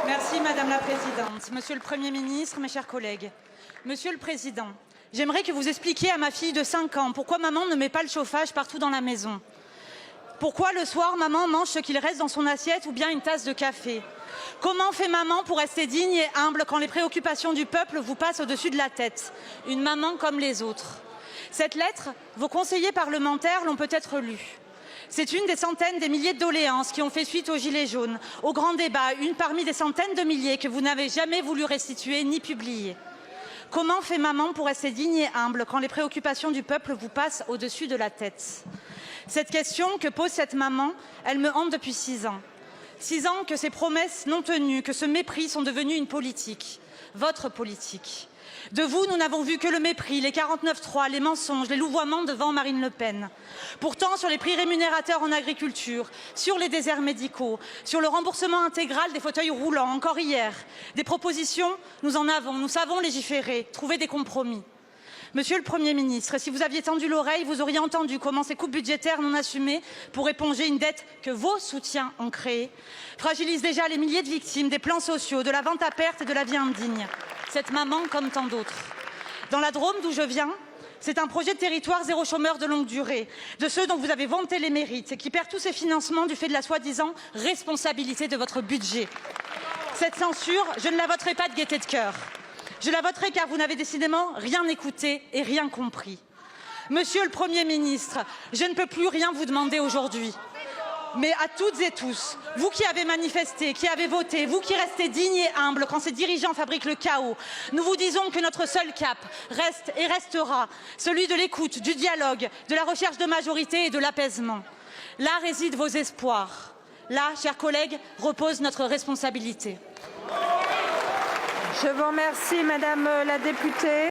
Merci Madame la Présidente. Monsieur le Premier ministre, mes chers collègues. Monsieur le Président, j'aimerais que vous expliquiez à ma fille de 5 ans pourquoi maman ne met pas le chauffage partout dans la maison. Pourquoi le soir, maman mange ce qu'il reste dans son assiette ou bien une tasse de café? Comment fait maman pour rester digne et humble quand les préoccupations du peuple vous passent au-dessus de la tête? Une maman comme les autres. Cette lettre, vos conseillers parlementaires l'ont peut-être lue. C'est une des centaines des milliers de doléances qui ont fait suite aux Gilets jaunes, au grand débat, une parmi des centaines de milliers que vous n'avez jamais voulu restituer ni publier. Comment fait maman pour rester digne et humble quand les préoccupations du peuple vous passent au-dessus de la tête? Cette question que pose cette maman, elle me hante depuis 6 ans. 6 ans que ces promesses non tenues, que ce mépris sont devenus une politique, votre politique. De vous, nous n'avons vu que le mépris, les 49.3, les mensonges, les louvoiements devant Marine Le Pen. Pourtant, sur les prix rémunérateurs en agriculture, sur les déserts médicaux, sur le remboursement intégral des fauteuils roulants, encore hier, des propositions, nous en avons, nous savons légiférer, trouver des compromis. Monsieur le Premier ministre, si vous aviez tendu l'oreille, vous auriez entendu comment ces coupes budgétaires non assumées pour éponger une dette que vos soutiens ont créée fragilisent déjà les milliers de victimes des plans sociaux, de la vente à perte et de la vie indigne. Cette maman comme tant d'autres. Dans la Drôme d'où je viens, c'est un projet de territoire zéro chômeur de longue durée, de ceux dont vous avez vanté les mérites et qui perd tous ses financements du fait de la soi-disant responsabilité de votre budget. Cette censure, je ne la voterai pas de gaieté de cœur. Je la voterai car vous n'avez décidément rien écouté et rien compris. Monsieur le Premier ministre, je ne peux plus rien vous demander aujourd'hui. Mais à toutes et tous, vous qui avez manifesté, qui avez voté, vous qui restez dignes et humbles quand ces dirigeants fabriquent le chaos, nous vous disons que notre seul cap reste et restera celui de l'écoute, du dialogue, de la recherche de majorité et de l'apaisement. Là résident vos espoirs. Là, chers collègues, repose notre responsabilité. Je vous remercie, Madame la députée.